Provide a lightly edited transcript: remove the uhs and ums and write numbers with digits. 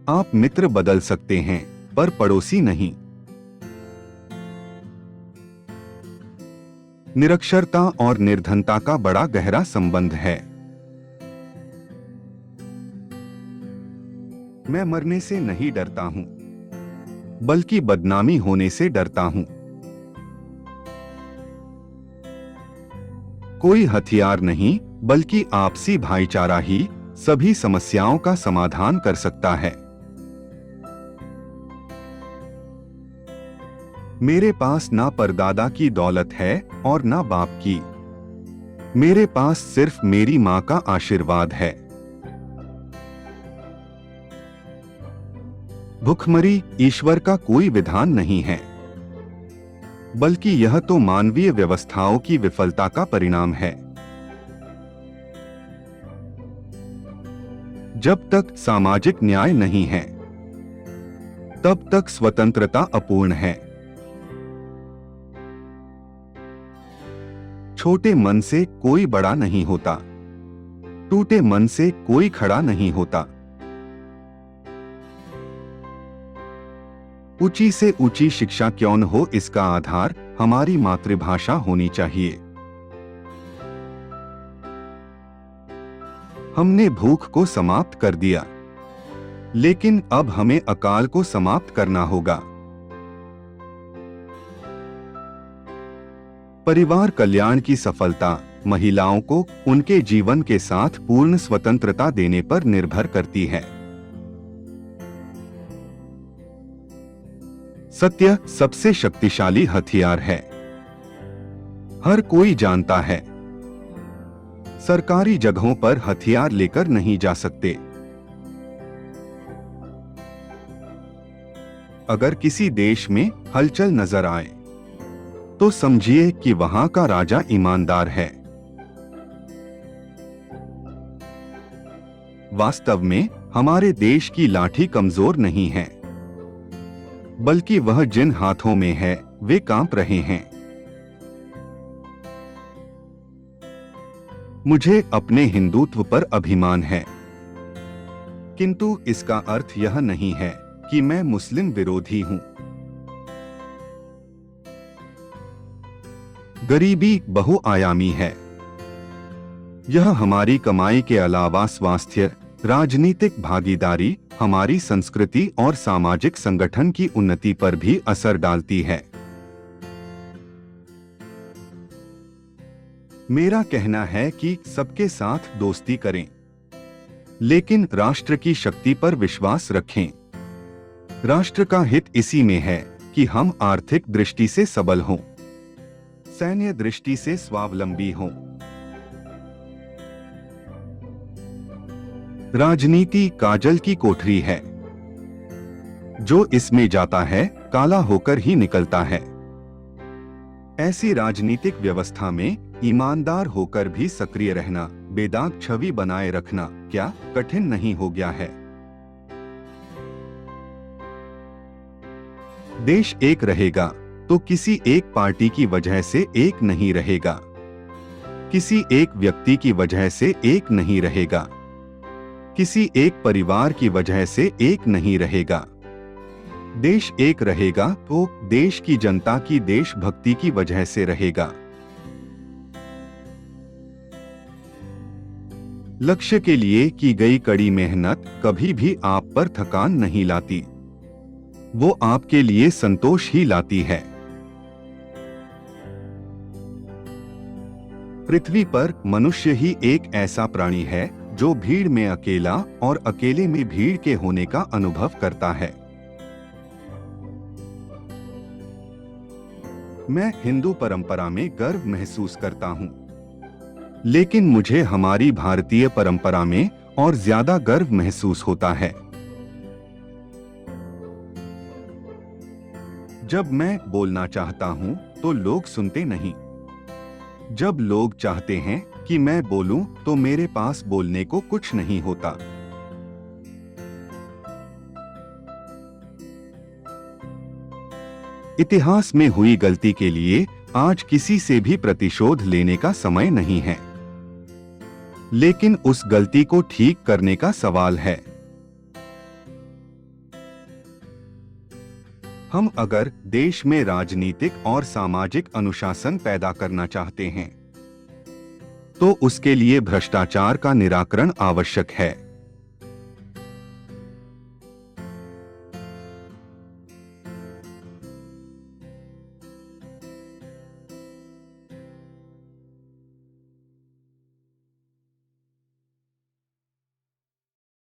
आप मित्र बदल सकते हैं, पर पड़ोसी नहीं। निरक्षरता और निर्धनता का बड़ा गहरा संबंध है। मैं मरने से नहीं डरता हूं, बल्कि बदनामी होने से डरता हूं। कोई हथियार नहीं, बल्कि आपसी भाईचारा ही सभी समस्याओं का समाधान कर सकता है। मेरे पास ना परदादा की दौलत है और ना बाप की। मेरे पास सिर्फ मेरी मां का आशीर्वाद है। भुखमरी ईश्वर का कोई विधान नहीं है, बल्कि यह तो मानवीय व्यवस्थाओं की विफलता का परिणाम है। जब तक सामाजिक न्याय नहीं है, तब तक स्वतंत्रता अपूर्ण है। छोटे मन से कोई बड़ा नहीं होता, टूटे मन से कोई खड़ा नहीं होता। ऊंची से ऊंची शिक्षा क्यों न हो, इसका आधार हमारी मातृभाषा होनी चाहिए। हमने भूख को समाप्त कर दिया, लेकिन अब हमें अकाल को समाप्त करना होगा। परिवार कल्याण की सफलता महिलाओं को उनके जीवन के साथ पूर्ण स्वतंत्रता देने पर निर्भर करती है। सत्य सबसे शक्तिशाली हथियार है। हर कोई जानता है, सरकारी जगहों पर हथियार लेकर नहीं जा सकते। अगर किसी देश में हलचल नजर आए, तो समझिए कि वहां का राजा ईमानदार है। वास्तव में हमारे देश की लाठी कमजोर नहीं है, बल्कि वह जिन हाथों में है वे कांप रहे हैं। मुझे अपने हिंदुत्व पर अभिमान है, किंतु इसका अर्थ यह नहीं है कि मैं मुस्लिम विरोधी हूं। गरीबी बहुआयामी है। यह हमारी कमाई के अलावा स्वास्थ्य, राजनीतिक भागीदारी, हमारी संस्कृति और सामाजिक संगठन की उन्नति पर भी असर डालती है। मेरा कहना है कि सबके साथ दोस्ती करें, लेकिन राष्ट्र की शक्ति पर विश्वास रखें। राष्ट्र का हित इसी में है कि हम आर्थिक दृष्टि से सबल हों, सैन्य दृष्टि से स्वावलंबी हों। राजनीति काजल की कोठरी है, जो इसमें जाता है काला होकर ही निकलता है। ऐसी राजनीतिक व्यवस्था में ईमानदार होकर भी सक्रिय रहना, बेदाग छवि बनाए रखना क्या कठिन नहीं हो गया है। देश एक रहेगा तो किसी एक पार्टी की वजह से एक नहीं रहेगा, किसी एक व्यक्ति की वजह से एक नहीं रहेगा, किसी एक परिवार की वजह से एक नहीं रहेगा। देश एक रहेगा तो देश की जनता की देशभक्ति की वजह से रहेगा। लक्ष्य के लिए की गई कड़ी मेहनत कभी भी आप पर थकान नहीं लाती, वो आपके लिए संतोष ही लाती है। पृथ्वी पर मनुष्य ही एक ऐसा प्राणी है जो भीड़ में अकेला और अकेले में भीड़ के होने का अनुभव करता है। मैं हिंदू परंपरा में गर्व महसूस करता हूं, लेकिन मुझे हमारी भारतीय परंपरा में और ज्यादा गर्व महसूस होता है। जब मैं बोलना चाहता हूं तो लोग सुनते नहीं। जब लोग चाहते हैं कि मैं बोलूं तो मेरे पास बोलने को कुछ नहीं होता। इतिहास में हुई गलती के लिए आज किसी से भी प्रतिशोध लेने का समय नहीं है, लेकिन उस गलती को ठीक करने का सवाल है। हम अगर देश में राजनीतिक और सामाजिक अनुशासन पैदा करना चाहते हैं तो उसके लिए भ्रष्टाचार का निराकरण आवश्यक है।